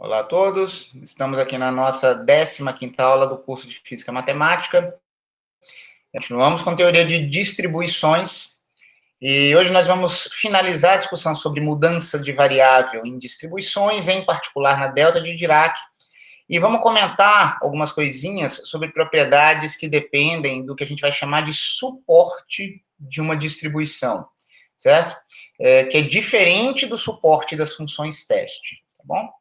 Olá a todos, estamos aqui na nossa 15ª aula do curso de Física e Matemática. Continuamos com teoria de distribuições e hoje nós vamos finalizar a discussão sobre mudança de variável em distribuições, em particular na delta de Dirac, e vamos comentar algumas coisinhas sobre propriedades que dependem do que a gente vai chamar de suporte de uma distribuição, certo? Que é diferente do suporte das funções teste, tá bom?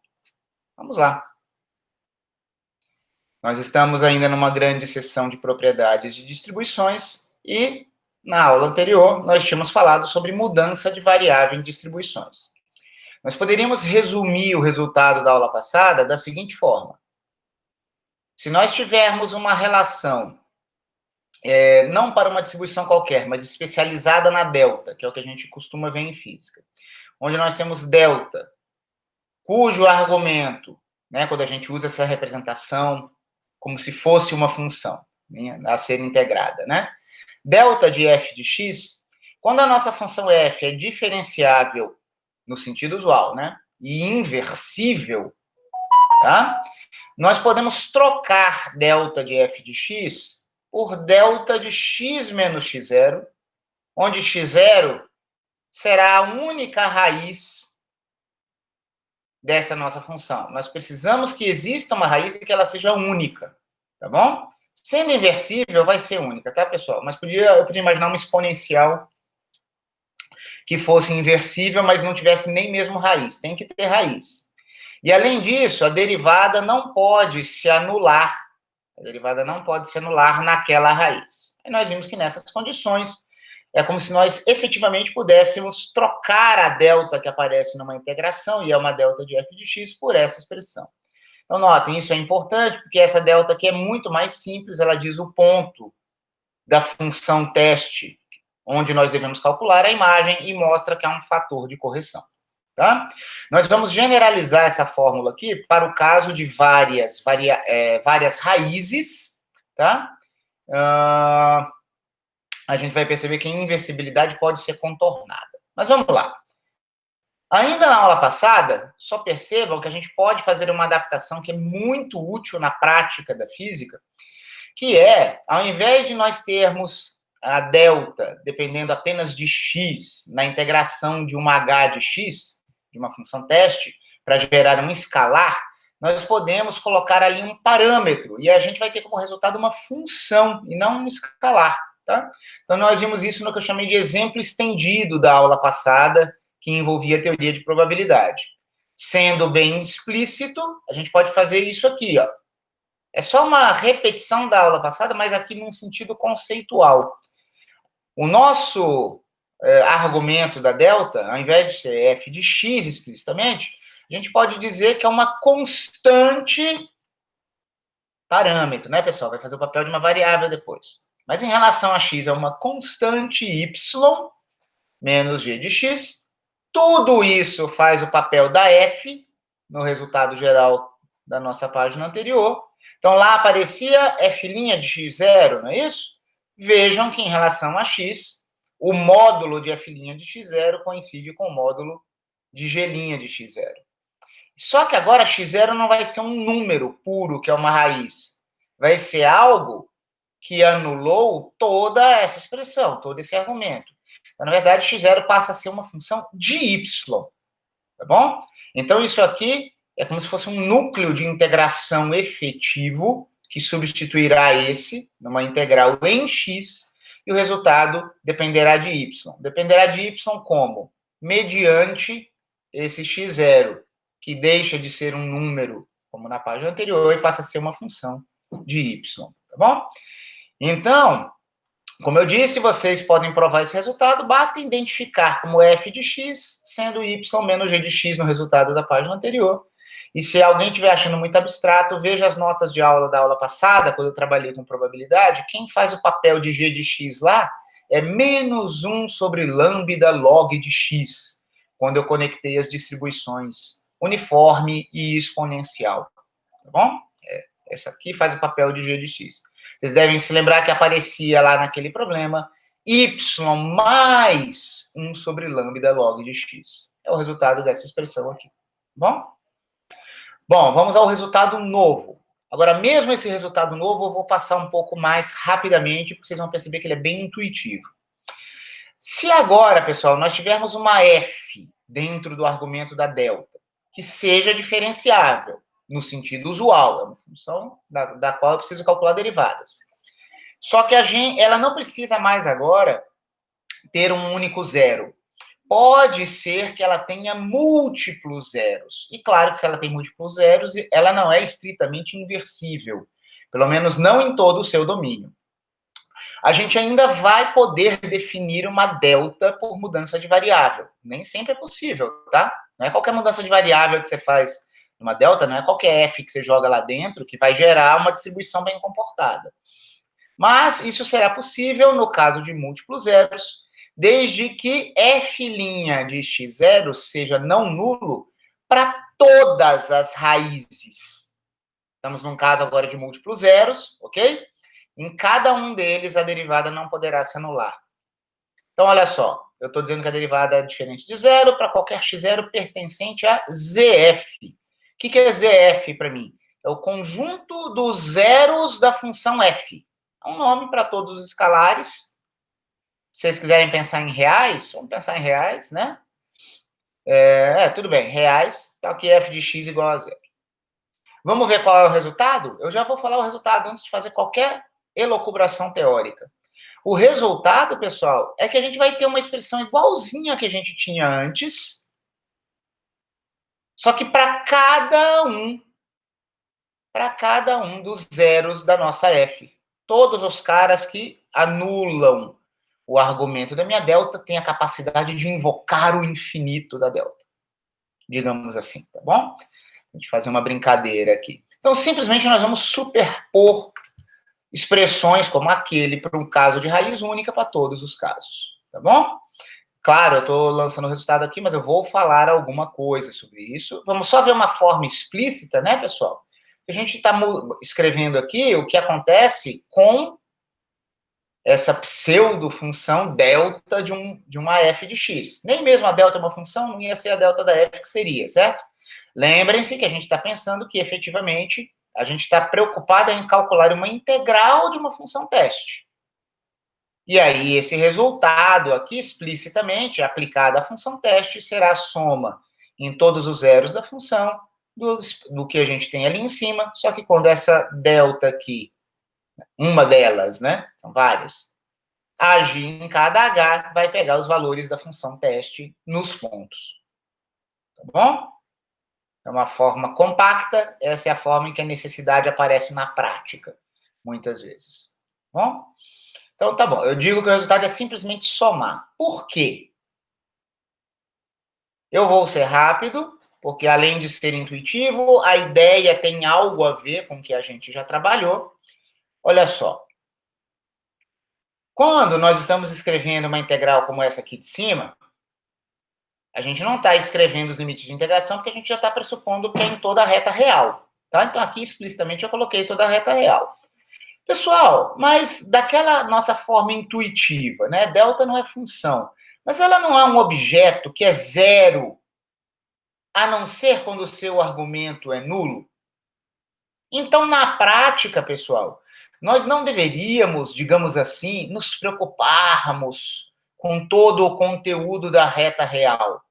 Vamos lá. Nós estamos ainda numa grande seção de propriedades de distribuições e, na aula anterior, nós tínhamos falado sobre mudança de variável em distribuições. Nós poderíamos resumir o resultado da aula passada da seguinte forma. Se nós tivermos uma relação, não para uma distribuição qualquer, mas especializada na delta, que é o que a gente costuma ver em física, onde nós temos delta, cujo argumento, quando a gente usa essa representação como se fosse uma função, a ser integrada, delta de f de x, quando a nossa função f é diferenciável no sentido usual, e inversível, tá? Nós podemos trocar delta de f de x por delta de x menos x0, onde x0 será a única raiz dessa nossa função. Nós precisamos que exista uma raiz e que ela seja única, tá bom? Sendo inversível, vai ser única, tá, pessoal? Mas eu podia imaginar uma exponencial que fosse inversível, mas não tivesse nem mesmo raiz. Tem que ter raiz. E, além disso, a derivada não pode se anular. A derivada não pode se anular naquela raiz. E nós vimos que nessas condições é como se nós efetivamente pudéssemos trocar a delta que aparece numa integração, e é uma delta de f de x, por essa expressão. Então, notem, isso é importante, porque essa delta aqui é muito mais simples, ela diz o ponto da função teste, onde nós devemos calcular a imagem, e mostra que é um fator de correção, tá? Nós vamos generalizar essa fórmula aqui para o caso de várias raízes, tá? A gente vai perceber que a inversibilidade pode ser contornada. Mas vamos lá. Ainda na aula passada, só percebam que a gente pode fazer uma adaptação que é muito útil na prática da física, que é, ao invés de nós termos a delta dependendo apenas de x na integração de uma h de x, de uma função teste, para gerar um escalar, nós podemos colocar ali um parâmetro, e a gente vai ter como resultado uma função, e não um escalar, tá? Então, nós vimos isso no que eu chamei de exemplo estendido da aula passada, que envolvia a teoria de probabilidade. Sendo bem explícito, a gente pode fazer isso aqui, ó. É só uma repetição da aula passada, mas aqui num sentido conceitual. O nosso argumento da delta, ao invés de ser f de x explicitamente, a gente pode dizer que é uma constante parâmetro, né, pessoal? Vai fazer o papel de uma variável depois. Mas em relação a x, é uma constante y menos g de x. Tudo isso faz o papel da f no resultado geral da nossa página anterior. Então, lá aparecia f' de x0, não é isso? Vejam que, em relação a x, o módulo de f' de x0 coincide com o módulo de g' de x0. Só que agora x0 não vai ser um número puro, que é uma raiz. Vai ser algo que anulou toda essa expressão, todo esse argumento. Então, na verdade, x0 passa a ser uma função de y, tá bom? Então, isso aqui é como se fosse um núcleo de integração efetivo, que substituirá esse, numa integral em x, e o resultado dependerá de y. Dependerá de y como? Mediante esse x0, que deixa de ser um número, como na página anterior, e passa a ser uma função de y, tá bom? Então, como eu disse, vocês podem provar esse resultado, basta identificar como f de x, sendo y menos g de x no resultado da página anterior. E se alguém estiver achando muito abstrato, veja as notas de aula da aula passada, quando eu trabalhei com probabilidade. Quem faz o papel de g de x lá é menos 1 sobre lambda log de x, quando eu conectei as distribuições uniforme e exponencial. Tá bom? Essa aqui faz o papel de g de x. Vocês devem se lembrar que aparecia lá naquele problema y mais 1 sobre lambda log de x. É o resultado dessa expressão aqui. Bom? Bom, vamos ao resultado novo. Agora, mesmo esse resultado novo, eu vou passar um pouco mais rapidamente, porque vocês vão perceber que ele é bem intuitivo. Se agora, pessoal, nós tivermos uma f dentro do argumento da delta, que seja diferenciável, no sentido usual, é uma função da qual eu preciso calcular derivadas. Só que ela não precisa mais agora ter um único zero. Pode ser que ela tenha múltiplos zeros. E claro que se ela tem múltiplos zeros, ela não é estritamente inversível. Pelo menos não em todo o seu domínio. A gente ainda vai poder definir uma delta por mudança de variável. Nem sempre é possível, tá? Não é qualquer mudança de variável que você faz numa delta, não é qualquer f que você joga lá dentro que vai gerar uma distribuição bem comportada. Mas isso será possível no caso de múltiplos zeros, desde que f' de x0 seja não nulo para todas as raízes. Estamos num caso agora de múltiplos zeros, ok? Em cada um deles, a derivada não poderá se anular. Então, olha só, eu estou dizendo que a derivada é diferente de zero para qualquer x0 pertencente a zf. O que é zf para mim? É o conjunto dos zeros da função f. É um nome para todos os escalares. Se vocês quiserem pensar em reais, vamos pensar em reais, né? Tudo bem, reais, tá aqui f de x igual a zero. Vamos ver qual é o resultado? Eu já vou falar o resultado antes de fazer qualquer elucubração teórica. O resultado, pessoal, é que a gente vai ter uma expressão igualzinha que a gente tinha antes, só que para cada um dos zeros da nossa f. Todos os caras que anulam o argumento da minha delta têm a capacidade de invocar o infinito da delta. Digamos assim, tá bom? A gente fazer uma brincadeira aqui. Então, simplesmente nós vamos superpor expressões como aquele para um caso de raiz única para todos os casos, tá bom? Claro, eu estou lançando o resultado aqui, mas eu vou falar alguma coisa sobre isso. Vamos só ver uma forma explícita, né, pessoal? A gente está escrevendo aqui o que acontece com essa pseudo-função delta de uma f de x. Nem mesmo a delta é uma função, não ia ser a delta da f que seria, certo? Lembrem-se que a gente está pensando que, efetivamente, a gente está preocupado em calcular uma integral de uma função teste. E aí, esse resultado aqui, explicitamente, aplicado à função teste, será a soma em todos os zeros da função do que a gente tem ali em cima, só que quando essa delta aqui, uma delas, né, são várias, agir em cada h, vai pegar os valores da função teste nos pontos. Tá bom? É uma forma compacta, essa é a forma em que a necessidade aparece na prática, muitas vezes. Tá bom? Então, tá bom. Eu digo que o resultado é simplesmente somar. Por quê? Eu vou ser rápido, porque além de ser intuitivo, a ideia tem algo a ver com o que a gente já trabalhou. Olha só. Quando nós estamos escrevendo uma integral como essa aqui de cima, a gente não está escrevendo os limites de integração, porque a gente já está pressupondo que é em toda a reta real. Tá? Então, aqui, explicitamente, eu coloquei toda a reta real. Pessoal, mas daquela nossa forma intuitiva, né? Delta não é função, mas ela não é um objeto que é zero, a não ser quando o seu argumento é nulo? Então, na prática, pessoal, nós não deveríamos, digamos assim, nos preocuparmos com todo o conteúdo da reta real.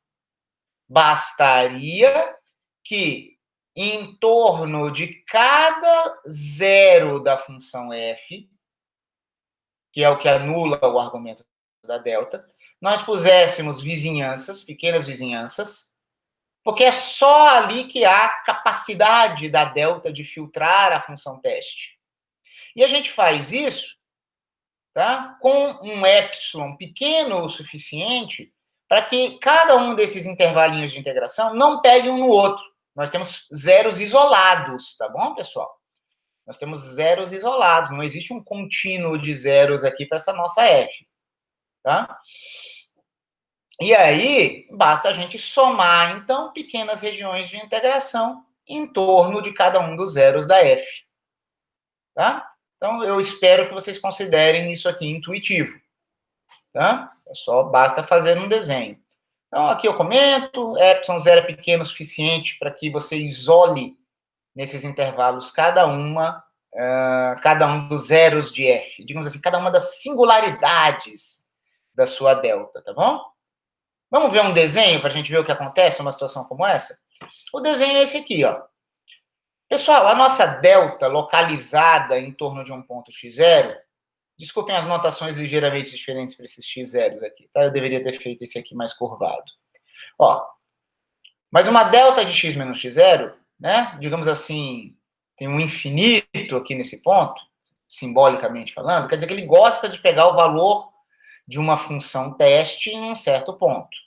Bastaria que, em torno de cada zero da função f, que é o que anula o argumento da delta, nós puséssemos vizinhanças, pequenas vizinhanças, porque é só ali que há capacidade da delta de filtrar a função teste. E a gente faz isso, tá, com um epsilon pequeno o suficiente para que cada um desses intervalinhos de integração não pegue um no outro. Nós temos zeros isolados, tá bom, pessoal? Nós temos zeros isolados, não existe um contínuo de zeros aqui para essa nossa f, tá? E aí, basta a gente somar, então, pequenas regiões de integração em torno de cada um dos zeros da f, tá? Então, eu espero que vocês considerem isso aqui intuitivo, tá? Basta fazer um desenho. Então, aqui eu comento, epsilon zero é pequeno o suficiente para que você isole nesses intervalos, cada um dos zeros de f, digamos assim, cada uma das singularidades da sua delta, tá bom? Vamos ver um desenho para a gente ver o que acontece numa situação como essa? O desenho é esse aqui, ó. Pessoal, a nossa delta localizada em torno de um ponto x0, desculpem as notações ligeiramente diferentes para esses x0s aqui, tá? Eu deveria ter feito esse aqui mais curvado. Ó, mas uma delta de x menos x0, né? Digamos assim, tem um infinito aqui nesse ponto, simbolicamente falando, quer dizer que ele gosta de pegar o valor de uma função teste em um certo ponto,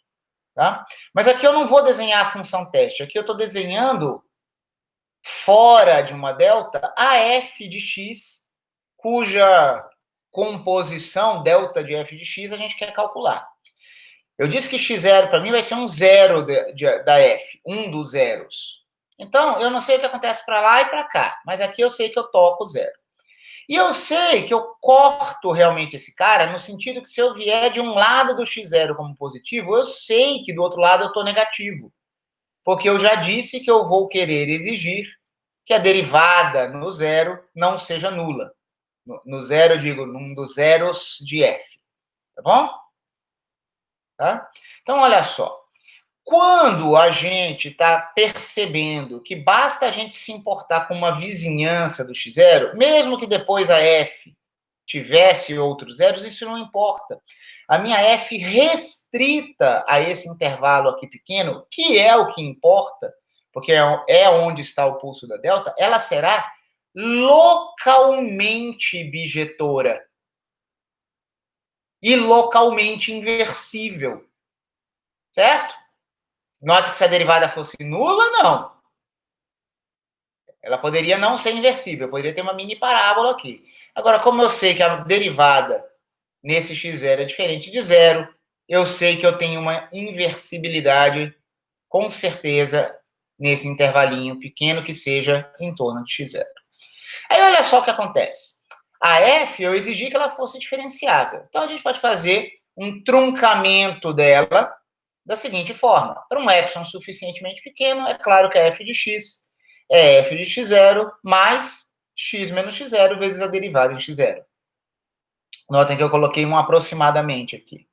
tá? Mas aqui eu não vou desenhar a função teste, aqui eu estou desenhando fora de uma delta a f de x, cuja composição, delta de f de x, a gente quer calcular. Eu disse que x0 para mim vai ser um zero da f, um dos zeros. Então, eu não sei o que acontece para lá e para cá, mas aqui eu sei que eu toco zero. E eu sei que eu corto realmente esse cara, no sentido que se eu vier de um lado do x0 como positivo, eu sei que do outro lado eu estou negativo. Porque eu já disse que eu vou querer exigir que a derivada no zero não seja nula. No zero, eu digo, num dos zeros de f. Tá bom? Tá? Então, olha só. Quando a gente está percebendo que basta a gente se importar com uma vizinhança do x0, mesmo que depois a f tivesse outros zeros, isso não importa. A minha f restrita a esse intervalo aqui pequeno, que é o que importa, porque é onde está o pulso da delta, ela será localmente bijetora e localmente inversível, certo? Note que se a derivada fosse nula, não. Ela poderia não ser inversível, poderia ter uma mini parábola aqui. Agora, como eu sei que a derivada nesse x0 é diferente de zero, eu sei que eu tenho uma inversibilidade, com certeza, nesse intervalinho pequeno que seja em torno de x0. Aí, olha só o que acontece. A f, eu exigi que ela fosse diferenciável. Então, a gente pode fazer um truncamento dela da seguinte forma. Para um epsilon suficientemente pequeno, é claro que a f de x é f de x0 mais x menos x0 vezes a derivada em x0. Notem que eu coloquei um aproximadamente aqui.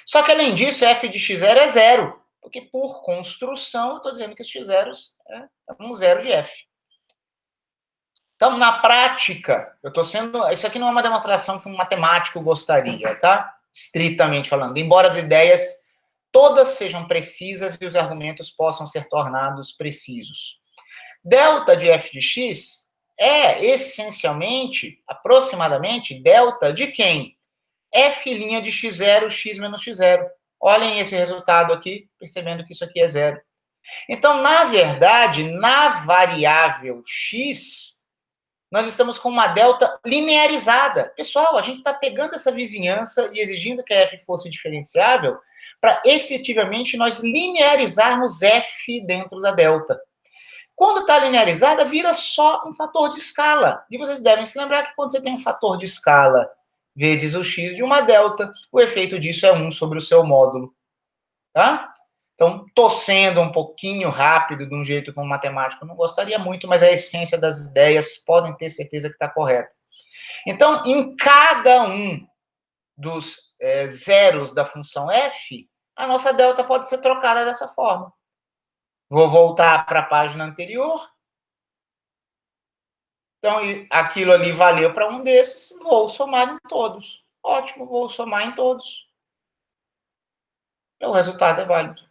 Só que, além disso, f de x0 é zero, porque, por construção, eu estou dizendo que os x0s é um zero de f. Então, na prática, eu estou sendo... Isso aqui não é uma demonstração que um matemático gostaria, tá? Estritamente falando. Embora as ideias todas sejam precisas e os argumentos possam ser tornados precisos. Delta de f de x é, essencialmente, aproximadamente, delta de quem? F' de x0, x menos x0. Olhem esse resultado aqui, percebendo que isso aqui é zero. Então, na verdade, na variável x, nós estamos com uma delta linearizada. Pessoal, a gente está pegando essa vizinhança e exigindo que a f fosse diferenciável para efetivamente nós linearizarmos f dentro da delta. Quando está linearizada, vira só um fator de escala. E vocês devem se lembrar que quando você tem um fator de escala vezes o x de uma delta, o efeito disso é 1 sobre o seu módulo. Tá? Então, estou sendo um pouquinho rápido, de um jeito que um matemático não gostaria muito, mas a essência das ideias podem ter certeza que está correta. Então, em cada um dos zeros da função f, a nossa delta pode ser trocada dessa forma. Vou voltar para a página anterior. Então, aquilo ali valeu para um desses, vou somar em todos. Ótimo, vou somar em todos. O resultado é válido.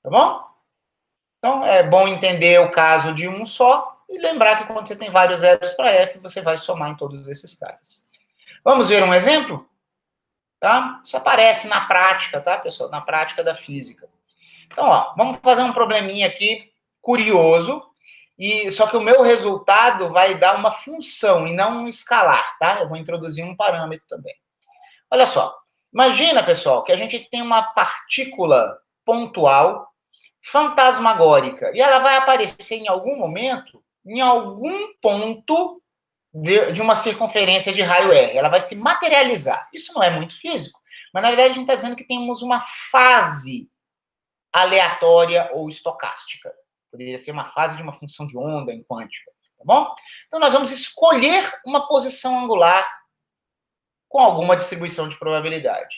Tá bom? Então, é bom entender o caso de um só e lembrar que quando você tem vários zeros para f, você vai somar em todos esses caras. Vamos ver um exemplo? Tá? Isso aparece na prática, tá, pessoal? Na prática da física. Então, ó, vamos fazer um probleminha aqui curioso, e só que o meu resultado vai dar uma função e não um escalar, tá? Eu vou introduzir um parâmetro também. Olha só, imagina, pessoal, que a gente tem uma partícula pontual fantasmagórica, e ela vai aparecer em algum momento, em algum ponto de uma circunferência de raio R. Ela vai se materializar. Isso não é muito físico, mas na verdade a gente está dizendo que temos uma fase aleatória ou estocástica. Poderia ser uma fase de uma função de onda em quântica, tá bom? Então, nós vamos escolher uma posição angular com alguma distribuição de probabilidade.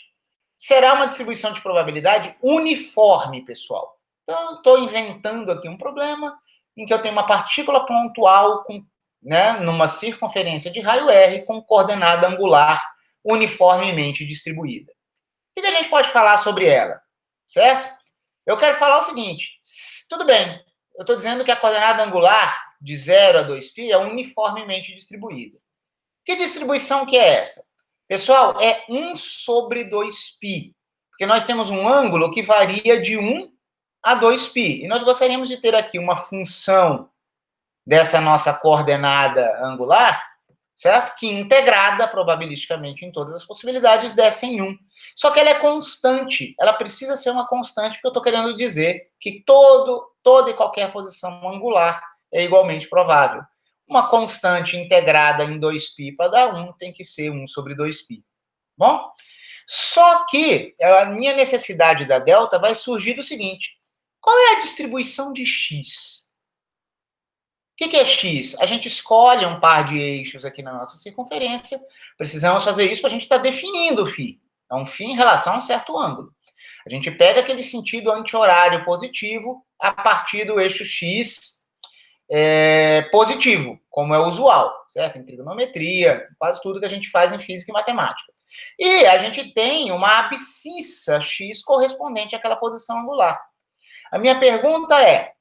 Será uma distribuição de probabilidade uniforme, pessoal. Então, eu estou inventando aqui um problema em que eu tenho uma partícula pontual com, né, numa circunferência de raio R com coordenada angular uniformemente distribuída. O que a gente pode falar sobre ela? Certo? Eu quero falar o seguinte, tudo bem, eu estou dizendo que a coordenada angular de 0 a 2π é uniformemente distribuída. Que distribuição que é essa? Pessoal, é 1 sobre 2π, porque nós temos um ângulo que varia de 1 a 2π, e nós gostaríamos de ter aqui uma função dessa nossa coordenada angular, certo? Que integrada, probabilisticamente, em todas as possibilidades, desse em 1. Só que ela é constante, ela precisa ser uma constante, porque eu estou querendo dizer que toda e qualquer posição angular é igualmente provável. Uma constante integrada em 2π para dar 1 tem que ser 1 sobre 2π. Bom? Só que a minha necessidade da delta vai surgir do seguinte: qual é a distribuição de x? O que é x? A gente escolhe um par de eixos aqui na nossa circunferência. Precisamos fazer isso para a gente estar definindo o φ. É um φ em relação a um certo ângulo. A gente pega aquele sentido anti-horário positivo a partir do eixo x positivo, como é usual, certo? Em trigonometria, quase tudo que a gente faz em física e matemática. E a gente tem uma abscissa x correspondente àquela posição angular. A minha pergunta é: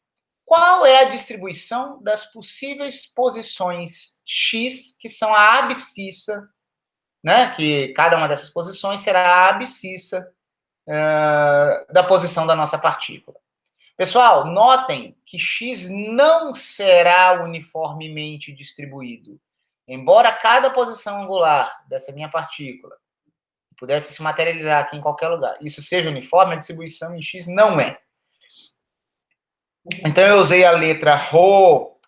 qual é a distribuição das possíveis posições x, que são a abscissa, né? Que cada uma dessas posições será a abscissa da posição da nossa partícula. Pessoal, notem que x não será uniformemente distribuído. Embora cada posição angular dessa minha partícula pudesse se materializar aqui em qualquer lugar, isso seja uniforme, a distribuição em x não é. Então, eu usei a letra ρ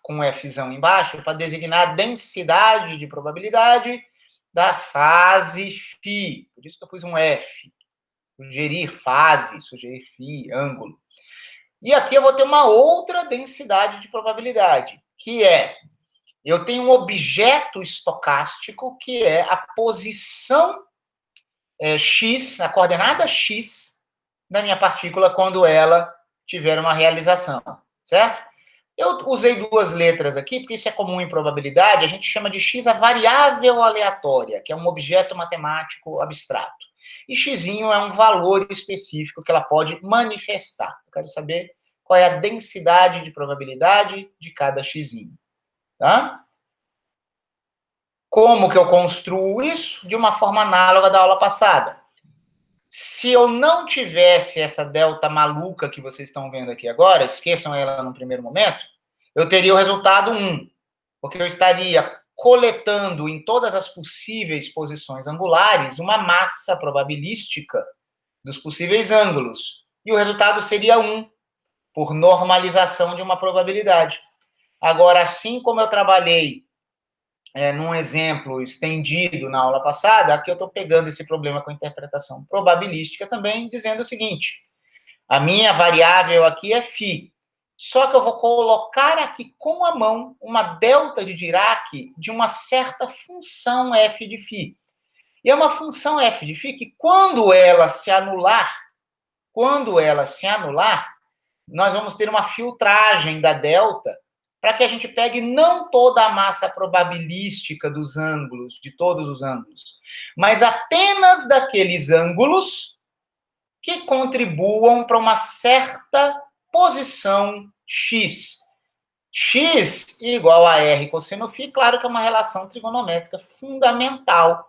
com Fzão embaixo para designar a densidade de probabilidade da fase φ. Por isso que eu pus um F. Sugerir fase, sugerir φ, ângulo. E aqui eu vou ter uma outra densidade de probabilidade, que é, eu tenho um objeto estocástico, que é a posição x, a coordenada x da minha partícula quando ela tiver uma realização, certo? Eu usei duas letras aqui, porque isso é comum em probabilidade, a gente chama de x a variável aleatória, que é um objeto matemático abstrato. E x é um valor específico que ela pode manifestar. Eu quero saber qual é a densidade de probabilidade de cada x. Tá? Como que eu construo isso? De uma forma análoga da aula passada. Se eu não tivesse essa delta maluca que vocês estão vendo aqui agora, esqueçam ela no primeiro momento, eu teria o resultado 1, porque eu estaria coletando em todas as possíveis posições angulares uma massa probabilística dos possíveis ângulos, e o resultado seria 1, por normalização de uma probabilidade. Agora, assim como eu trabalhei num exemplo estendido na aula passada, aqui eu estou pegando esse problema com interpretação probabilística também, dizendo o seguinte: a minha variável aqui é φ, só que eu vou colocar aqui com a mão uma delta de Dirac de uma certa função f de φ. E é uma função f de φ que, quando ela se anular, nós vamos ter uma filtragem da delta para que a gente pegue não toda a massa probabilística dos ângulos, de todos os ângulos, mas apenas daqueles ângulos que contribuam para uma certa posição x. X igual a R cosseno φ, claro que é uma relação trigonométrica fundamental,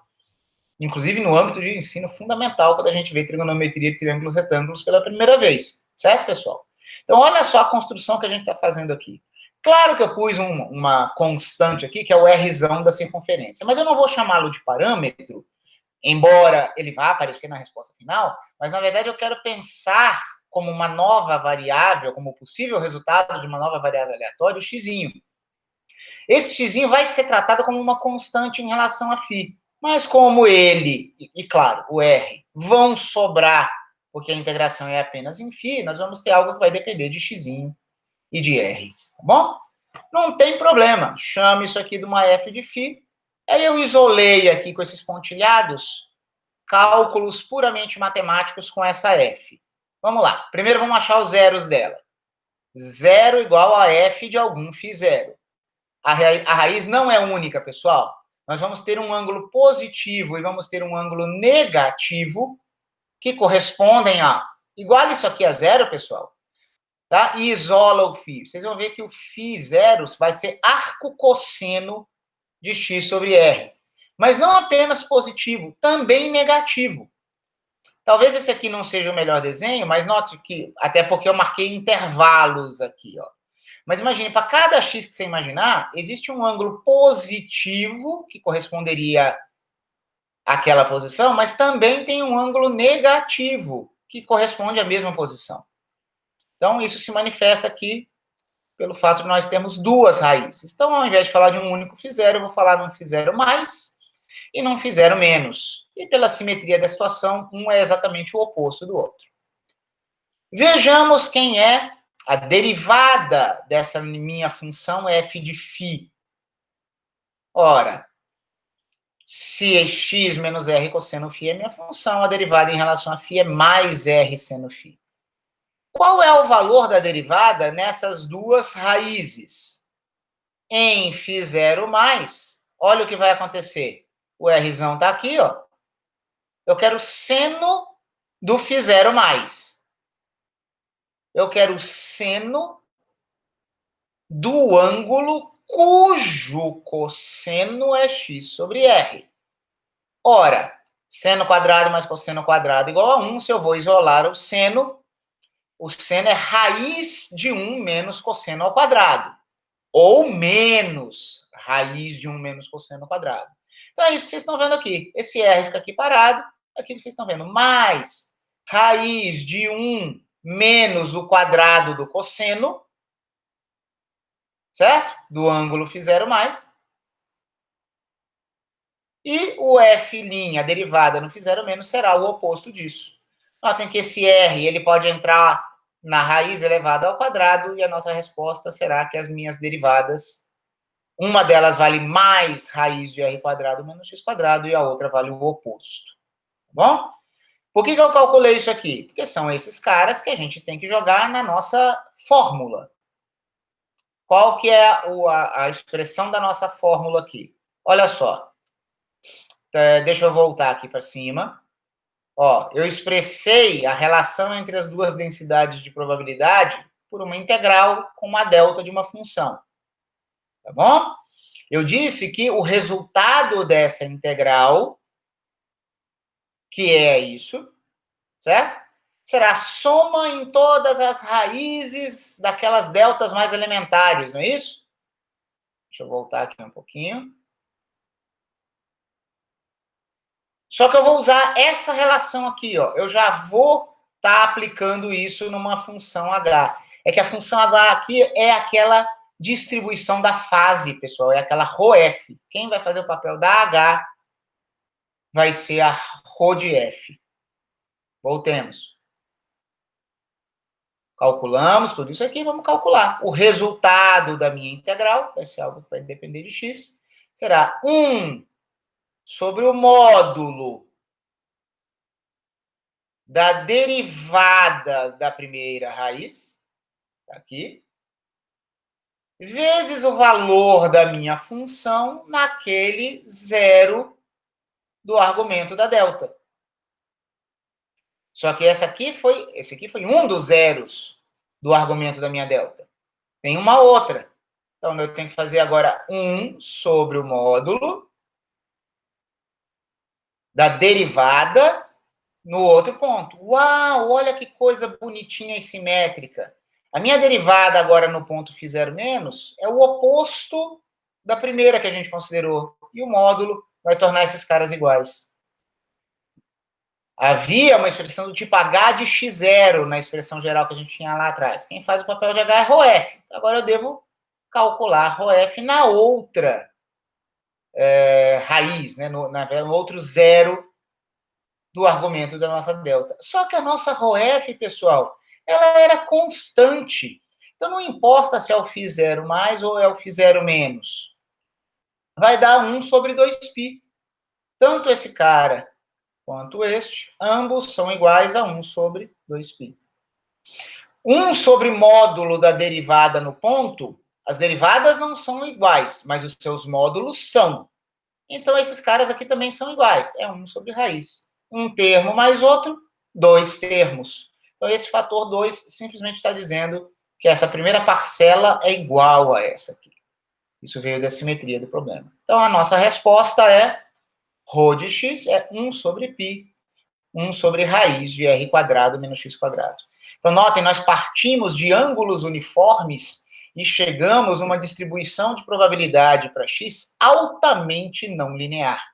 inclusive no âmbito de ensino fundamental, quando a gente vê trigonometria de triângulos retângulos pela primeira vez. Certo, pessoal? Então, olha só a construção que a gente está fazendo aqui. Claro que eu pus uma constante aqui, que é o Rzão da circunferência, mas eu não vou chamá-lo de parâmetro, embora ele vá aparecer na resposta final, mas, na verdade, eu quero pensar como uma nova variável, como possível resultado de uma nova variável aleatória, o x. Esse x vai ser tratado como uma constante em relação a φ, mas como ele, e claro, o R, vão sobrar, porque a integração é apenas em φ, nós vamos ter algo que vai depender de x e de R, tá bom? Não tem problema, chame isso aqui de uma f de φ. Aí eu isolei aqui com esses pontilhados cálculos puramente matemáticos com essa f. Vamos lá, primeiro vamos achar os zeros dela. Zero igual a f de algum φ0. A raiz não é única, pessoal. Nós vamos ter um ângulo positivo e vamos ter um ângulo negativo que correspondem a... Igual isso aqui a zero, pessoal. Tá? E isola o φ. Vocês vão ver que o φ0 vai ser arco cosseno de x sobre r. Mas não apenas positivo, também negativo. Talvez esse aqui não seja o melhor desenho, mas note que, até porque eu marquei intervalos aqui, ó. Mas imagine, para cada x que você imaginar, existe um ângulo positivo, que corresponderia àquela posição, mas também tem um ângulo negativo, que corresponde à mesma posição. Então, isso se manifesta aqui pelo fato de nós termos duas raízes. Então, ao invés de falar de um único φ0, eu vou falar de um φ0 mais e num φ0 menos. E pela simetria da situação, um é exatamente o oposto do outro. Vejamos quem é a derivada dessa minha função f de φ. Ora, se x menos r cosseno φ é minha função, a derivada em relação a φ é mais r seno φ. Qual é o valor da derivada nessas duas raízes? Em φ0 mais, olha o que vai acontecer. O Rzão está aqui, ó. Eu quero seno do φ0 mais. Eu quero seno do ângulo cujo cosseno é x sobre r. Ora, seno quadrado mais cosseno quadrado igual a 1. Se eu vou isolar o seno é raiz de 1 menos cosseno ao quadrado. Ou menos raiz de 1 menos cosseno ao quadrado. Então, é isso que vocês estão vendo aqui. Esse r fica aqui parado. Aqui vocês estão vendo mais raiz de 1 menos o quadrado do cosseno, certo? Do ângulo φ0 mais. E o f', a derivada no φ0 menos, será o oposto disso. Notem que esse r ele pode entrar na raiz elevada ao quadrado, e a nossa resposta será que as minhas derivadas, uma delas vale mais raiz de r quadrado menos x quadrado, e a outra vale o oposto. Tá bom? Por que eu calculei isso aqui? Porque são esses caras que a gente tem que jogar na nossa fórmula. Qual que é a expressão da nossa fórmula aqui? Olha só. Deixa eu voltar aqui para cima. Ó, eu expressei a relação entre as duas densidades de probabilidade por uma integral com uma delta de uma função. Tá bom? Eu disse que o resultado dessa integral, que é isso, certo? Será a soma em todas as raízes daquelas deltas mais elementares, não é isso? Deixa eu voltar aqui um pouquinho. Só que eu vou usar essa relação aqui, ó. Eu já vou estar aplicando isso numa função h. É que a função h aqui é aquela distribuição da fase, pessoal. É aquela ρf. Quem vai fazer o papel da h vai ser a ρ de f. Voltemos. Calculamos tudo isso aqui, vamos calcular. O resultado da minha integral, vai ser algo que vai depender de x, será 1 sobre o módulo da derivada da primeira raiz, aqui, vezes o valor da minha função naquele zero do argumento da delta. Só que esse aqui foi um dos zeros do argumento da minha delta. Tem uma outra. Então, eu tenho que fazer agora 1 sobre o módulo da derivada no outro ponto. Uau, olha que coisa bonitinha e simétrica. A minha derivada agora no ponto φ0 menos é o oposto da primeira que a gente considerou. E o módulo vai tornar esses caras iguais. Havia uma expressão do tipo h de x0 na expressão geral que a gente tinha lá atrás. Quem faz o papel de h é ρf. Agora eu devo calcular ρf na outra raiz, né? no outro zero do argumento da nossa delta. Só que a nossa ρf, pessoal, ela era constante. Então, não importa se é o φ0 mais ou é o φ0 menos. Vai dar 1 sobre 2π. Tanto esse cara quanto este, ambos são iguais a 1 sobre 2π. 1 sobre módulo da derivada no ponto, as derivadas não são iguais, mas os seus módulos são. Então, esses caras aqui também são iguais. É 1 sobre raiz. Um termo mais outro, 2 termos. Então, esse fator 2 simplesmente está dizendo que essa primeira parcela é igual a essa aqui. Isso veio da simetria do problema. Então, a nossa resposta é ρ de x é 1 sobre π, 1 sobre raiz de r quadrado menos x quadrado. Então, notem, nós partimos de ângulos uniformes e chegamos a uma distribuição de probabilidade para x altamente não linear.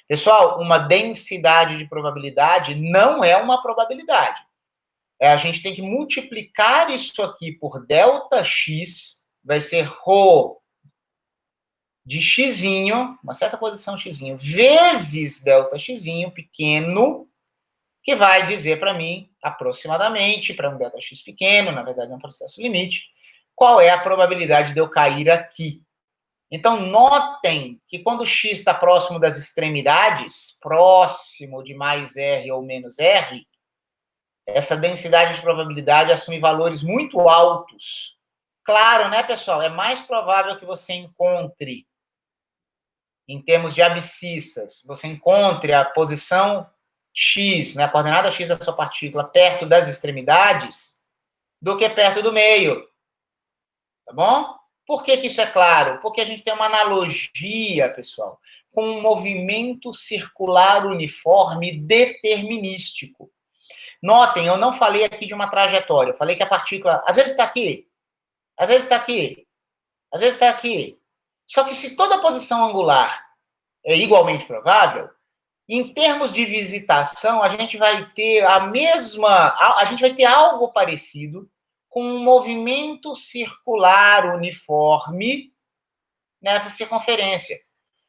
Pessoal, uma densidade de probabilidade não é uma probabilidade. A gente tem que multiplicar isso aqui por ΔX, vai ser ρ de xzinho, uma certa posição xzinho, vezes ΔX pequeno, que vai dizer para mim, aproximadamente, para um ΔX pequeno, na verdade é um processo limite, qual é a probabilidade de eu cair aqui. Então, notem que quando x está próximo das extremidades, próximo de mais r ou menos r, essa densidade de probabilidade assume valores muito altos. Claro, né, pessoal? É mais provável que você encontre, em termos de abscissas, você encontre a posição x, né, a coordenada x da sua partícula perto das extremidades, do que perto do meio. Tá bom? Por que isso é claro? Porque a gente tem uma analogia, pessoal, com um movimento circular uniforme determinístico. Notem, eu não falei aqui de uma trajetória, eu falei que a partícula, às vezes está aqui, às vezes está aqui, às vezes está aqui. Só que se toda a posição angular é igualmente provável, em termos de visitação, a gente vai ter a gente vai ter algo parecido com um movimento circular uniforme nessa circunferência.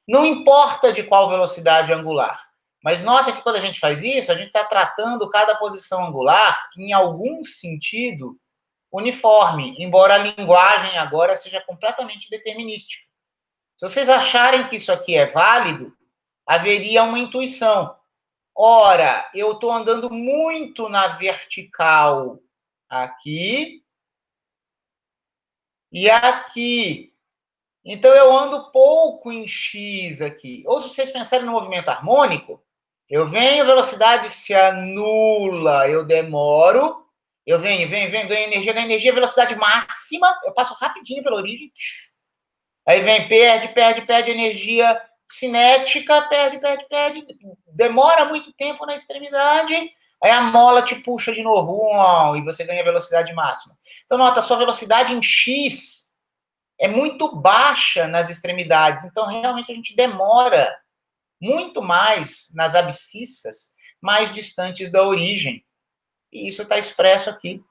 Não importa de qual velocidade angular. Mas nota que quando a gente faz isso, a gente está tratando cada posição angular, em algum sentido, uniforme, embora a linguagem agora seja completamente determinística. Se vocês acharem que isso aqui é válido, haveria uma intuição. Ora, eu estou andando muito na vertical aqui e aqui. Então, eu ando pouco em x aqui. Ou se vocês pensarem no movimento harmônico, eu venho, velocidade se anula, eu demoro, eu venho, ganho energia, velocidade máxima, eu passo rapidinho pela origem, aí vem, perde energia cinética, perde, demora muito tempo na extremidade, aí a mola te puxa de novo, e você ganha velocidade máxima. Então, nota, a sua velocidade em x é muito baixa nas extremidades, então realmente a gente demora muito mais nas abscissas mais distantes da origem. E isso está expresso aqui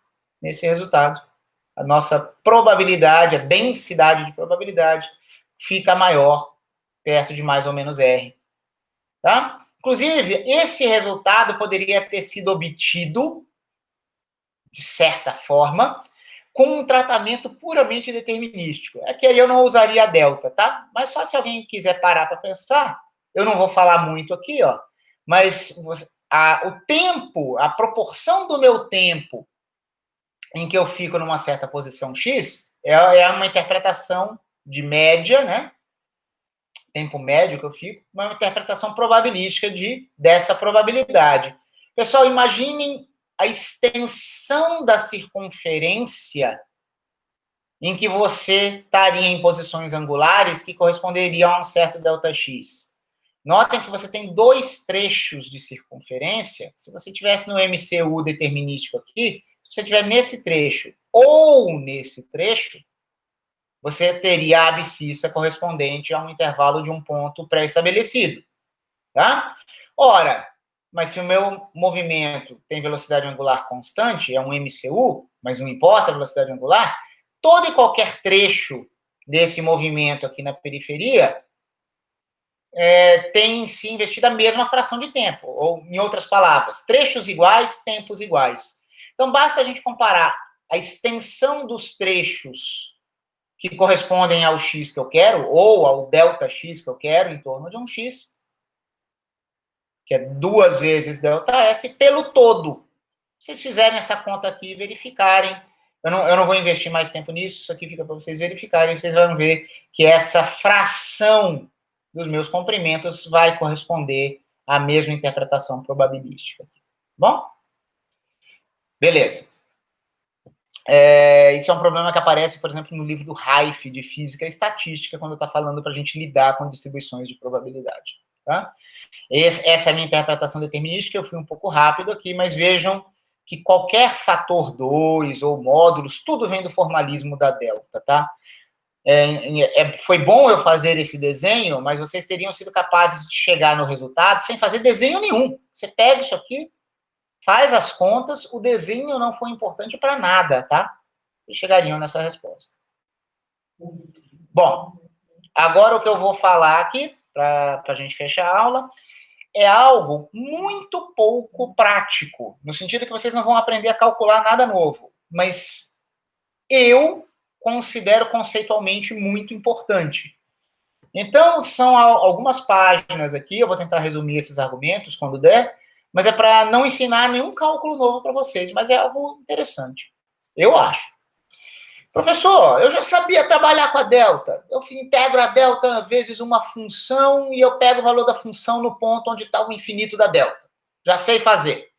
nesse resultado. A nossa probabilidade, a densidade de probabilidade, fica maior perto de mais ou menos R. Tá? Inclusive, esse resultado poderia ter sido obtido, de certa forma, com um tratamento puramente determinístico. É que aí eu não usaria a delta, tá? Mas só se alguém quiser parar para pensar, eu não vou falar muito aqui, ó, mas o tempo, a proporção do meu tempo em que eu fico numa certa posição X é uma interpretação de média, né? Tempo médio que eu fico, uma interpretação probabilística dessa probabilidade. Pessoal, imaginem a extensão da circunferência em que você estaria em posições angulares que corresponderiam a um certo ΔX. Notem que você tem dois trechos de circunferência. Se você tivesse no MCU determinístico aqui, se você estiver nesse trecho ou nesse trecho, você teria a abscissa correspondente a um intervalo de um ponto pré-estabelecido. Tá? Ora, mas se o meu movimento tem velocidade angular constante, é um MCU, mas não importa a velocidade angular, todo e qualquer trecho desse movimento aqui na periferia tem em si investido a mesma fração de tempo, ou, em outras palavras, trechos iguais, tempos iguais. Então, basta a gente comparar a extensão dos trechos que correspondem ao x que eu quero, ou ao ΔX que eu quero, em torno de um x, que é 2 vezes ΔS, pelo todo. Se vocês fizerem essa conta aqui e verificarem, eu não vou investir mais tempo nisso, isso aqui fica para vocês verificarem, vocês vão ver que essa fração dos meus comprimentos vai corresponder à mesma interpretação probabilística. Bom? Beleza. Isso é um problema que aparece, por exemplo, no livro do Reif, de Física e Estatística, quando está falando para a gente lidar com distribuições de probabilidade. Tá? Essa é a minha interpretação determinística, eu fui um pouco rápido aqui, mas vejam que qualquer fator 2 ou módulos, tudo vem do formalismo da delta, tá? Foi bom eu fazer esse desenho, mas vocês teriam sido capazes de chegar no resultado sem fazer desenho nenhum. Você pega isso aqui, faz as contas, o desenho não foi importante para nada, tá? E chegariam nessa resposta. Bom, agora o que eu vou falar aqui, para a gente fechar a aula, é algo muito pouco prático, no sentido que vocês não vão aprender a calcular nada novo, mas eu considero conceitualmente muito importante. Então, são algumas páginas aqui, eu vou tentar resumir esses argumentos quando der, mas é para não ensinar nenhum cálculo novo para vocês, mas é algo interessante, eu acho. Professor, eu já sabia trabalhar com a delta. Eu integro a delta vezes uma função e eu pego o valor da função no ponto onde está o infinito da delta. Já sei fazer.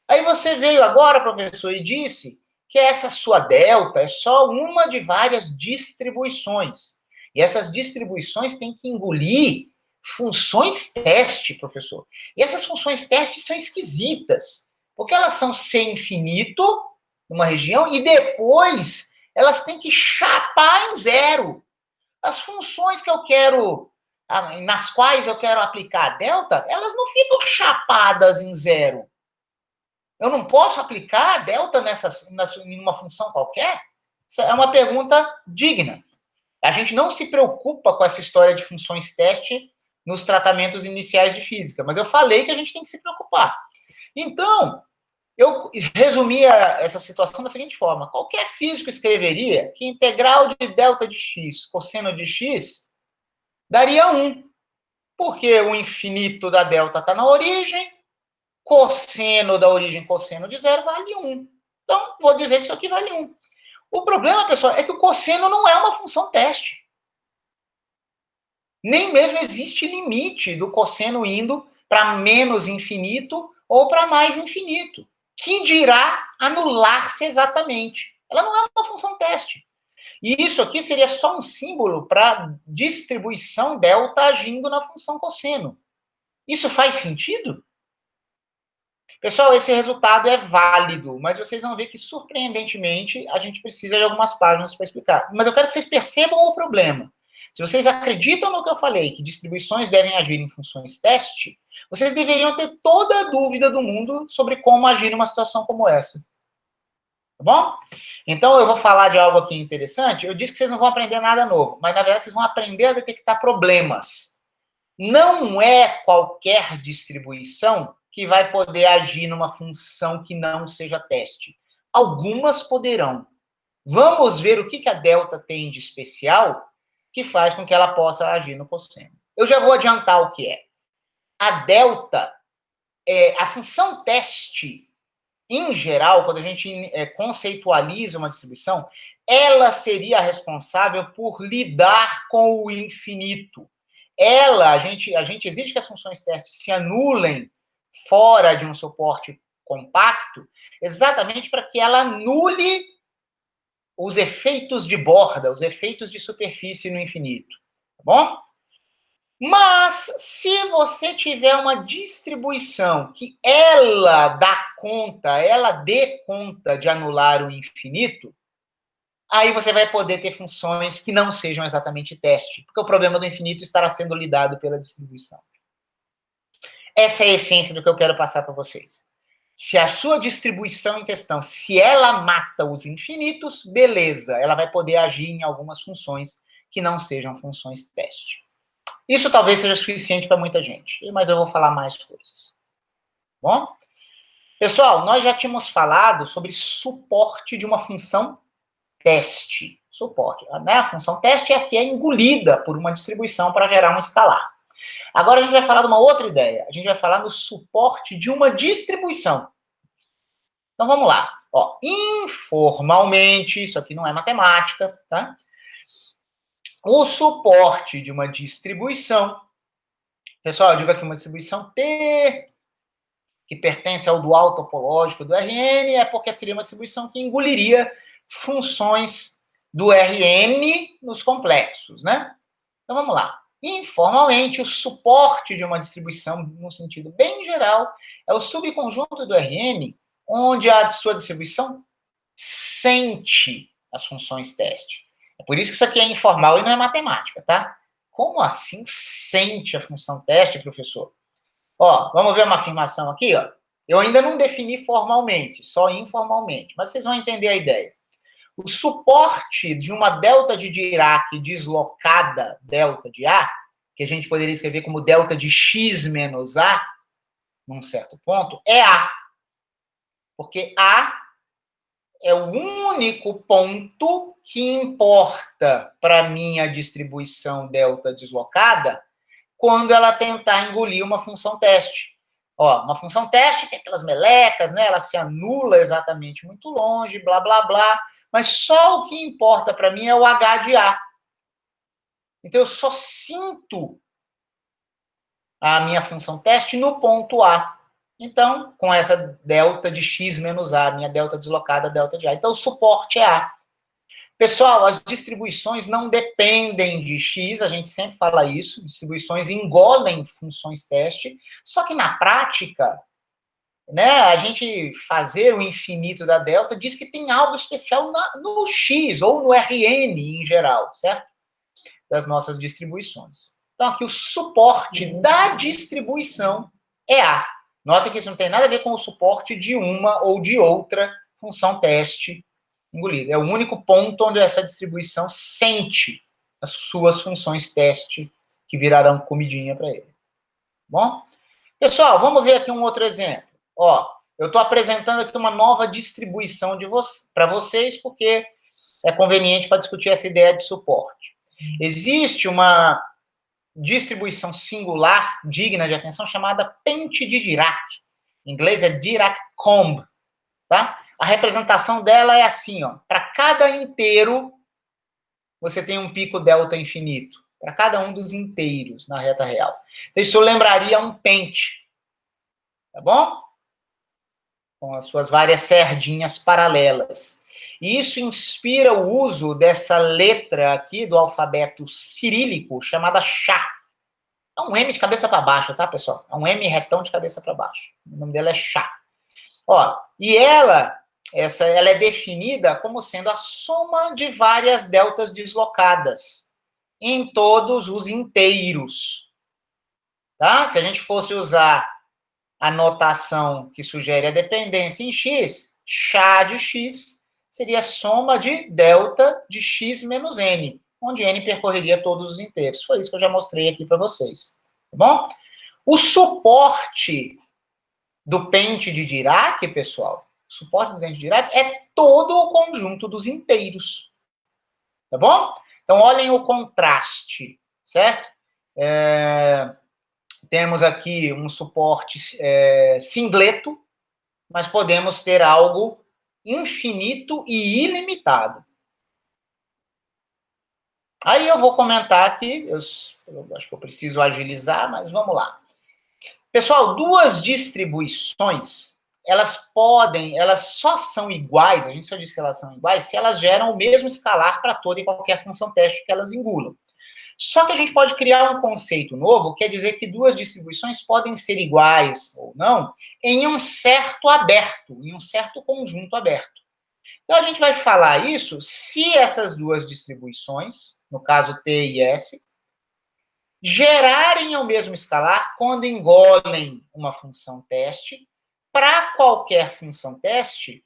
Aí você veio agora, professor, e disse que essa sua delta é só uma de várias distribuições. E essas distribuições têm que engolir funções teste, professor. E essas funções teste são esquisitas, porque elas são sem infinito, numa região, e depois elas têm que chapar em zero. As funções que eu quero, nas quais eu quero aplicar a delta, elas não ficam chapadas em zero. Eu não posso aplicar a delta em uma função qualquer? Essa é uma pergunta digna. A gente não se preocupa com essa história de funções teste nos tratamentos iniciais de física, mas eu falei que a gente tem que se preocupar. Então, eu resumia essa situação da seguinte forma: qualquer físico escreveria que integral de delta de x cosseno de x daria 1, porque o infinito da delta está na origem, cosseno da origem, cosseno de zero vale 1. Então, vou dizer que isso aqui vale 1. O problema, pessoal, é que o cosseno não é uma função teste. Nem mesmo existe limite do cosseno indo para menos infinito ou para mais infinito, que dirá anular-se exatamente. Ela não é uma função teste. E isso aqui seria só um símbolo para distribuição delta agindo na função cosseno. Isso faz sentido? Pessoal, esse resultado é válido, mas vocês vão ver que, surpreendentemente, a gente precisa de algumas páginas para explicar. Mas eu quero que vocês percebam o problema. Se vocês acreditam no que eu falei, que distribuições devem agir em funções teste, vocês deveriam ter toda a dúvida do mundo sobre como agir numa situação como essa. Tá bom? Então, eu vou falar de algo aqui interessante. Eu disse que vocês não vão aprender nada novo, mas, na verdade, vocês vão aprender a detectar problemas. Não é qualquer distribuição que vai poder agir numa função que não seja teste. Algumas poderão. Vamos ver o que a delta tem de especial que faz com que ela possa agir no cosseno. Eu já vou adiantar o que é. A delta, a função teste, em geral, quando a gente conceitualiza uma distribuição, ela seria responsável por lidar com o infinito. A gente exige que as funções teste se anulem fora de um suporte compacto, exatamente para que ela anule os efeitos de borda, os efeitos de superfície no infinito, tá bom? Mas, se você tiver uma distribuição que ela dê conta de anular o infinito, aí você vai poder ter funções que não sejam exatamente teste, porque o problema do infinito estará sendo lidado pela distribuição. Essa é a essência do que eu quero passar para vocês. Se a sua distribuição em questão, se ela mata os infinitos, beleza, ela vai poder agir em algumas funções que não sejam funções teste. Isso talvez seja suficiente para muita gente, mas eu vou falar mais coisas. Bom? Pessoal, nós já tínhamos falado sobre suporte de uma função teste. Suporte, né? A função teste é a que é engolida por uma distribuição para gerar um escalar. Agora a gente vai falar de uma outra ideia. A gente vai falar no suporte de uma distribuição. Então vamos lá. Ó, informalmente, isso aqui não é matemática, tá? O suporte de uma distribuição. Pessoal, eu digo aqui uma distribuição T, que pertence ao dual topológico do Rn, é porque seria uma distribuição que engoliria funções do Rn nos complexos, né? Então vamos lá. Informalmente, o suporte de uma distribuição, no sentido bem geral, é o subconjunto do Rn, onde a sua distribuição sente as funções teste. É por isso que isso aqui é informal e não é matemática, tá? Como assim sente a função teste, professor? Ó, vamos ver uma afirmação aqui, ó. Eu ainda não defini formalmente, só informalmente, mas vocês vão entender a ideia. O suporte de uma delta de Dirac deslocada, delta de A, que a gente poderia escrever como delta de x menos A, num certo ponto, é A. Porque A é o único ponto que importa para a minha distribuição delta deslocada quando ela tentar engolir uma função teste. Ó, uma função teste tem aquelas melecas, né? Ela se anula exatamente muito longe, blá, blá, blá. Mas só o que importa para mim é o H de A. Então, eu só sinto a minha função teste no ponto A. Então, com essa delta de x menos A, minha delta deslocada, delta de A. Então, o suporte é A. Pessoal, as distribuições não dependem de x, a gente sempre fala isso, distribuições engolem funções teste, só que na prática, né, a gente fazer o infinito da delta diz que tem algo especial no x, ou no Rn em geral, certo? Das nossas distribuições. Então, aqui o suporte da distribuição é A. Nota que isso não tem nada a ver com o suporte de uma ou de outra função teste engolida. É o único ponto onde essa distribuição sente as suas funções teste que virarão comidinha para ele. Bom? Pessoal, vamos ver aqui um outro exemplo. Ó, eu estou apresentando aqui uma nova distribuição para vocês, porque é conveniente para discutir essa ideia de suporte. Existe uma distribuição singular digna de atenção chamada pente de Dirac. Em inglês é Dirac-Coombe, tá? A representação dela é assim, ó. Para cada inteiro, você tem um pico delta infinito. Para cada um dos inteiros na reta real. Então, isso lembraria um pente. Tá bom? Com as suas várias serdinhas paralelas. E isso inspira o uso dessa letra aqui do alfabeto cirílico, chamada Chá. É um M de cabeça para baixo, tá, pessoal? É um M retão de cabeça para baixo. O nome dela é Chá. Ó, e ela é definida como sendo a soma de várias deltas deslocadas em todos os inteiros. Tá? Se a gente fosse usar a notação que sugere a dependência em x, chá de x seria a soma de delta de x menos n, onde n percorreria todos os inteiros. Foi isso que eu já mostrei aqui para vocês. Tá bom? O suporte do pente de Dirac, pessoal, o suporte do pente de Dirac é todo o conjunto dos inteiros. Tá bom? Então, olhem o contraste, certo? Temos aqui um suporte singleto, mas podemos ter algo infinito e ilimitado. Aí eu vou comentar aqui, eu acho que eu preciso agilizar, mas vamos lá. Pessoal, duas distribuições, elas só são iguais, a gente só diz que elas são iguais, se elas geram o mesmo escalar para toda e qualquer função teste que elas engulam. Só que a gente pode criar um conceito novo, quer dizer que duas distribuições podem ser iguais ou não em um certo aberto, em um certo conjunto aberto. Então, a gente vai falar isso se essas duas distribuições, no caso T e S, gerarem o mesmo escalar quando engolem uma função teste para qualquer função teste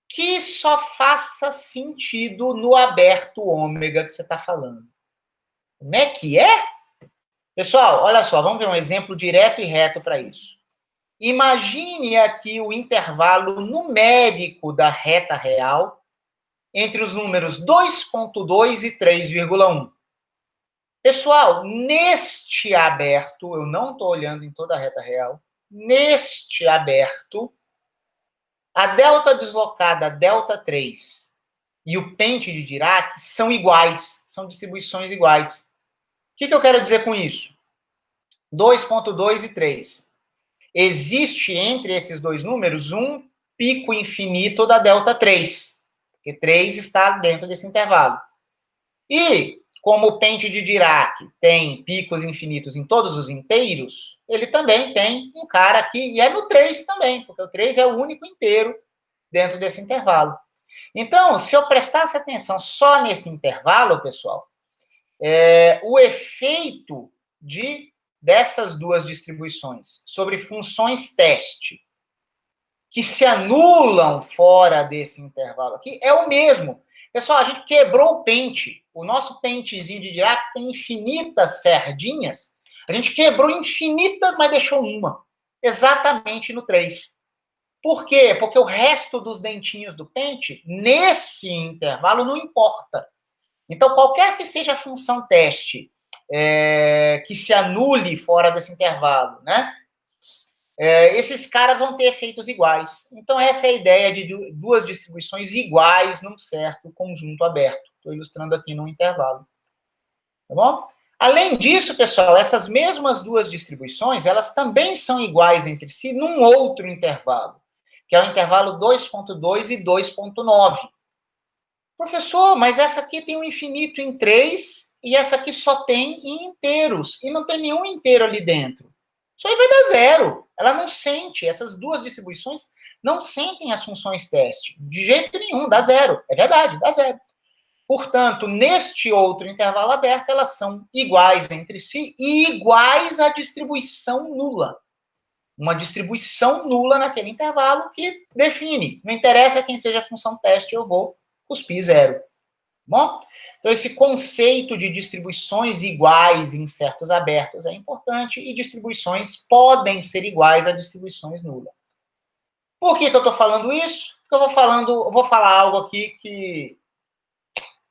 que só faça sentido no aberto ômega que você está falando. Como é que é? Pessoal, olha só, vamos ver um exemplo direto e reto para isso. imagine aqui o intervalo numérico da reta real entre os números 2,2 e 3,1. Pessoal, neste aberto, eu não estou olhando em toda a reta real, neste aberto, a delta deslocada, delta 3, e o pente de Dirac são iguais, são distribuições iguais. O que eu quero dizer com isso? 2,2 e 3. Existe entre esses dois números um pico infinito da delta 3, porque 3 está dentro desse intervalo. E, como o pente de Dirac tem picos infinitos em todos os inteiros, ele também tem um cara aqui, e é no 3 também, porque o 3 é o único inteiro dentro desse intervalo. Então, se eu prestasse atenção só nesse intervalo, pessoal, o efeito dessas duas distribuições sobre funções teste que se anulam fora desse intervalo aqui é o mesmo. Pessoal, a gente quebrou o pente. O nosso pentezinho de Dirac tem infinitas sardinhas. A gente quebrou infinitas, mas deixou uma. Exatamente no 3. Por quê? Porque o resto dos dentinhos do pente, nesse intervalo, não importa. Então, qualquer que seja a função teste que se anule fora desse intervalo, né? Esses caras vão ter efeitos iguais. Então, essa é a ideia de duas distribuições iguais num certo conjunto aberto. Estou ilustrando aqui no intervalo. Tá bom? Além disso, pessoal, essas mesmas duas distribuições, elas também são iguais entre si num outro intervalo, que é o intervalo 2,2 e 2,9. Professor, mas essa aqui tem um infinito em 3 e essa aqui só tem em inteiros, e não tem nenhum inteiro ali dentro. Isso aí vai dar zero. Ela não sente, essas duas distribuições não sentem as funções teste. De jeito nenhum, dá zero. É verdade, dá zero. Portanto, neste outro intervalo aberto, elas são iguais entre si e iguais à distribuição nula. Uma distribuição nula naquele intervalo que define. Não interessa quem seja a função teste, eu vou cuspir zero. Bom? Então, esse conceito de distribuições iguais em certos abertos é importante e distribuições podem ser iguais a distribuições nulas. Por que eu estou falando isso? Porque eu vou falar algo aqui que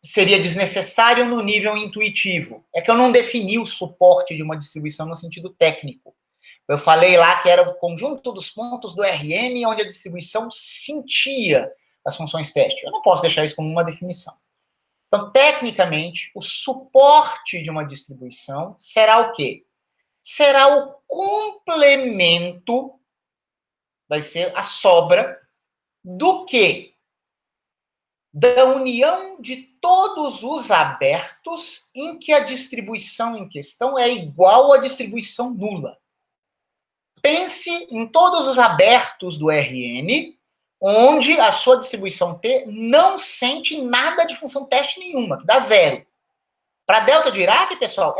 seria desnecessário no nível intuitivo. É que eu não defini o suporte de uma distribuição no sentido técnico. Eu falei lá que era o conjunto dos pontos do Rn onde a distribuição sentia as funções teste. Eu não posso deixar isso como uma definição. Então, tecnicamente, o suporte de uma distribuição será o quê? Será o complemento, vai ser a sobra, do quê? Da união de todos os abertos em que a distribuição em questão é igual à distribuição nula. Pense em todos os abertos do Rn, onde a sua distribuição T não sente nada de função teste nenhuma, que dá zero. Para delta de Dirac, pessoal,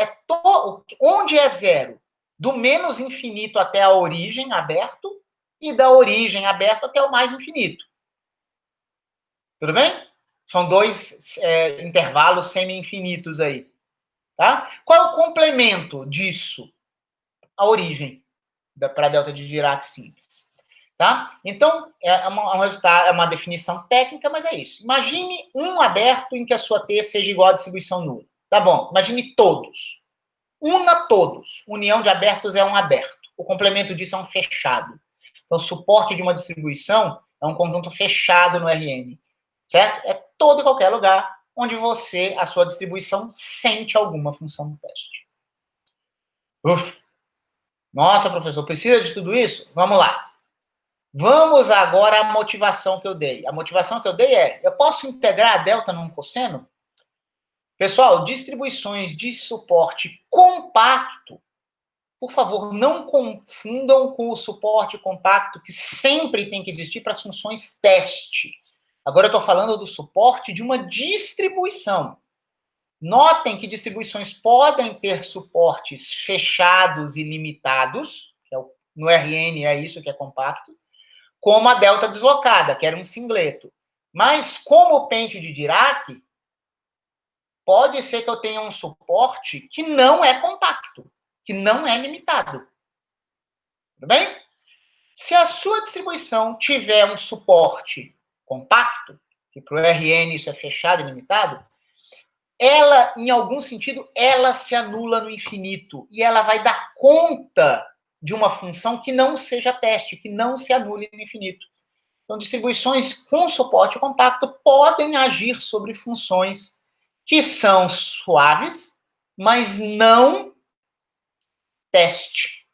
onde é zero? Do menos infinito até a origem aberto e da origem aberto até o mais infinito. Tudo bem? São dois intervalos semi-infinitos aí. Tá? Qual é o complemento disso? A origem para delta de Dirac simples. Tá? Então, é uma definição técnica, mas é isso. Imagine um aberto em que a sua T seja igual à distribuição nula. Tá bom, imagine todos. Una todos. União de abertos é um aberto. O complemento disso é um fechado. Então, o suporte de uma distribuição é um conjunto fechado no Rn. Certo? É todo e qualquer lugar onde a sua distribuição, sente alguma função no teste. Uf. Nossa, professor, precisa de tudo isso? Vamos lá. Vamos agora à motivação que eu dei. A motivação que eu dei eu posso integrar a delta num cosseno? Pessoal, distribuições de suporte compacto, por favor, não confundam com o suporte compacto que sempre tem que existir para as funções teste. Agora eu estou falando do suporte de uma distribuição. Notem que distribuições podem ter suportes fechados e limitados, no Rn é isso que é compacto, como a delta deslocada, que era um singleto. Mas, como o pente de Dirac, pode ser que eu tenha um suporte que não é compacto, que não é limitado. Tudo bem? Se a sua distribuição tiver um suporte compacto, que para o RN isso é fechado e limitado, ela, em algum sentido, ela se anula no infinito e ela vai dar conta de uma função que não seja teste, que não se anule no infinito. Então, distribuições com suporte compacto podem agir sobre funções que são suaves, mas não teste.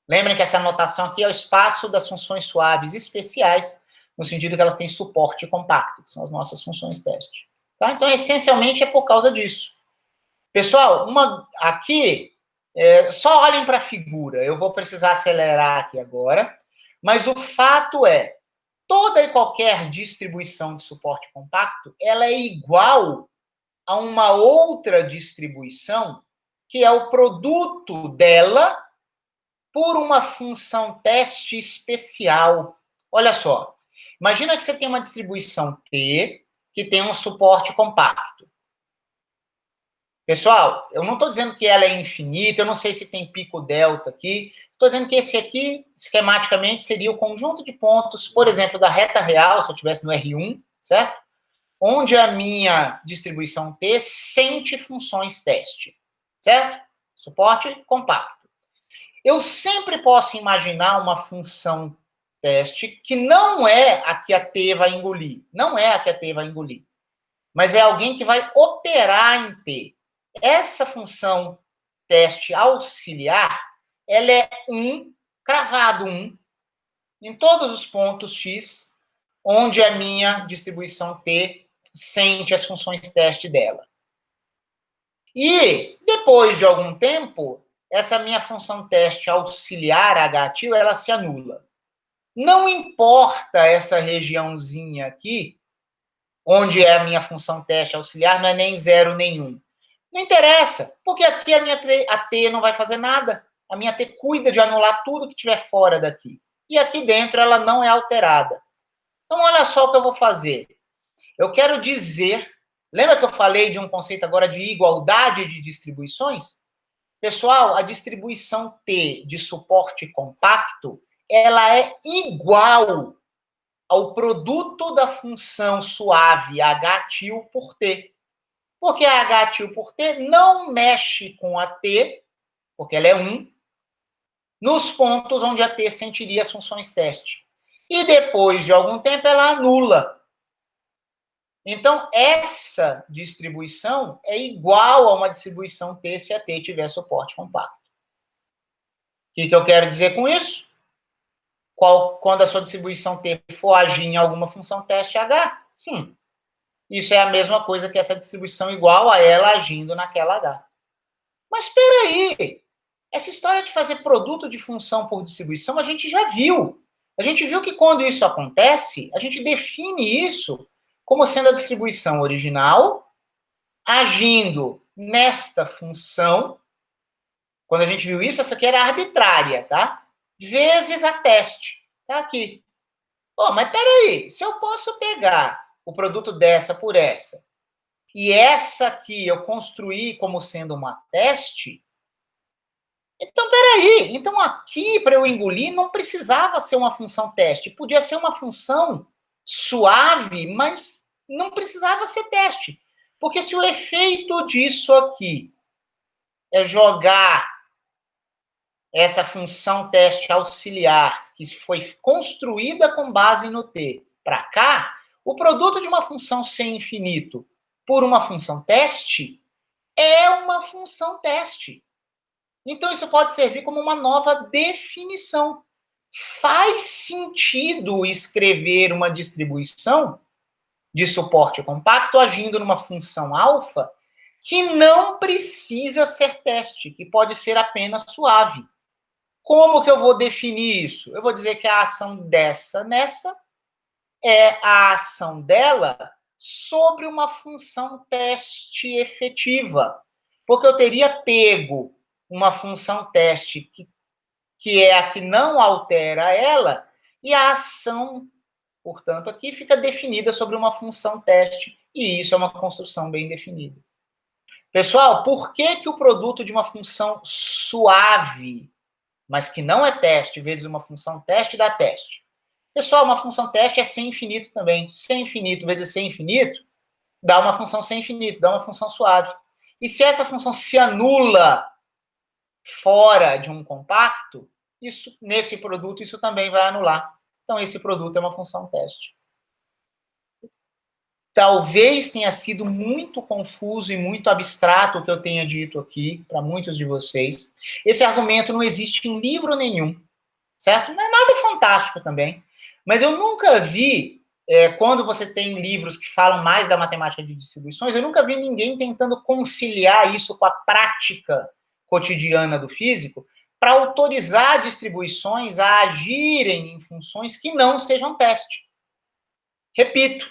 Lembrem que essa notação aqui é o espaço das funções suaves especiais, no sentido que elas têm suporte compacto, que são as nossas funções teste. Tá? Então, essencialmente, é por causa disso. Pessoal, aqui, só olhem para a figura. Eu vou precisar acelerar aqui agora, mas o fato é, toda e qualquer distribuição de suporte compacto, ela é igual a uma outra distribuição, que é o produto dela por uma função teste especial. Olha só, imagina que você tem uma distribuição T que tem um suporte compacto. Pessoal, eu não estou dizendo que ela é infinita, eu não sei se tem pico delta aqui, estou dizendo que esse aqui, esquematicamente, seria o conjunto de pontos, por exemplo, da reta real, se eu estivesse no R1, certo? Onde a minha distribuição T sente funções teste, certo? Suporte compacto. Eu sempre posso imaginar uma função teste que não é a que a T vai engolir. Não é a que a T vai engolir. Mas é alguém que vai operar em T. Essa função teste auxiliar, ela é 1, cravado 1, em todos os pontos X, onde a minha distribuição T sente as funções teste dela. E, depois de algum tempo, essa minha função teste auxiliar H-til, ela se anula. Não importa essa regiãozinha aqui, onde é a minha função teste auxiliar, não é nem 0 nem 1. Não interessa, porque aqui a T não vai fazer nada. A minha T cuida de anular tudo que estiver fora daqui. E aqui dentro ela não é alterada. Então, olha só o que eu vou fazer. Eu quero dizer... Lembra que eu falei de um conceito agora de igualdade de distribuições? Pessoal, a distribuição T de suporte compacto, ela é igual ao produto da função suave H-til por T. Porque a H-til por T não mexe com a T, porque ela é 1, nos pontos onde a T sentiria as funções teste. E depois de algum tempo ela anula. Então, essa distribuição é igual a uma distribuição T se a T tiver suporte compacto. O que eu quero dizer com isso? Quando a sua distribuição T for agir em alguma função teste H, isso é a mesma coisa que essa distribuição igual a ela agindo naquela H. Mas espera aí, essa história de fazer produto de função por distribuição, a gente já viu. A gente viu que quando isso acontece, a gente define isso como sendo a distribuição original agindo nesta função. Quando a gente viu isso, essa aqui era arbitrária, tá? Vezes a teste. Tá aqui. Mas peraí, se eu posso pegar o produto dessa por essa, e essa aqui eu construí como sendo uma teste, então peraí, então aqui para eu engolir não precisava ser uma função teste, podia ser uma função suave, mas não precisava ser teste. Porque se o efeito disso aqui é jogar essa função teste auxiliar, que foi construída com base no T, para cá, o produto de uma função sem infinito por uma função teste é uma função teste. Então, isso pode servir como uma nova definição. Faz sentido escrever uma distribuição de suporte compacto agindo numa função alfa que não precisa ser teste, que pode ser apenas suave. Como que eu vou definir isso? Eu vou dizer que a ação dessa nessa é a ação dela sobre uma função teste efetiva. Porque eu teria pego uma função teste que é a que não altera ela, e a ação, portanto, aqui fica definida sobre uma função teste, e isso é uma construção bem definida. Pessoal, por que o produto de uma função suave mas que não é teste, vezes uma função teste, dá teste. Pessoal, uma função teste é sem infinito também. Sem infinito vezes sem infinito, dá uma função sem infinito, dá uma função suave. E se essa função se anula fora de um compacto, isso, nesse produto, isso também vai anular. Então, esse produto é uma função teste. Talvez tenha sido muito confuso e muito abstrato o que eu tenha dito aqui para muitos de vocês. Esse argumento não existe em livro nenhum, certo? Não é nada fantástico também. Mas eu nunca vi, quando você tem livros que falam mais da matemática de distribuições, eu nunca vi ninguém tentando conciliar isso com a prática cotidiana do físico para autorizar distribuições a agirem em funções que não sejam teste. Repito,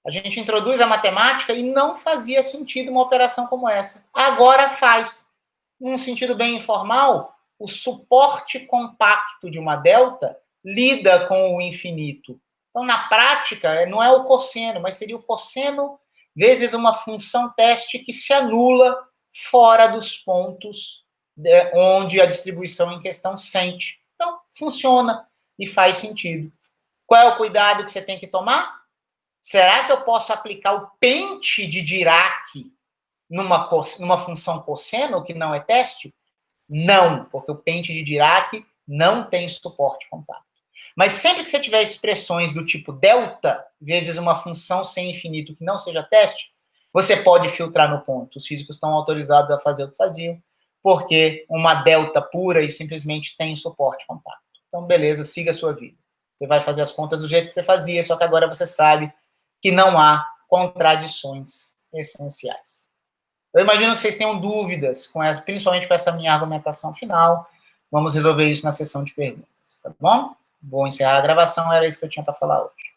a gente introduz a matemática e não fazia sentido uma operação como essa. Agora faz. Num sentido bem informal, o suporte compacto de uma delta lida com o infinito. Então, na prática, não é o cosseno, mas seria o cosseno vezes uma função teste que se anula fora dos pontos onde a distribuição em questão sente. Então, funciona e faz sentido. Qual é o cuidado que você tem que tomar? Será que eu posso aplicar o pente de Dirac numa função cosseno que não é teste? Não, porque o pente de Dirac não tem suporte compacto. Mas sempre que você tiver expressões do tipo delta vezes uma função sem infinito que não seja teste, você pode filtrar no ponto. Os físicos estão autorizados a fazer o que faziam, porque uma delta pura e simplesmente tem suporte compacto. Então, beleza, siga a sua vida. Você vai fazer as contas do jeito que você fazia, só que agora você sabe que não há contradições essenciais. Eu imagino que vocês tenham dúvidas, principalmente com essa minha argumentação final. Vamos resolver isso na sessão de perguntas, tá bom? Vou encerrar a gravação, era isso que eu tinha para falar hoje.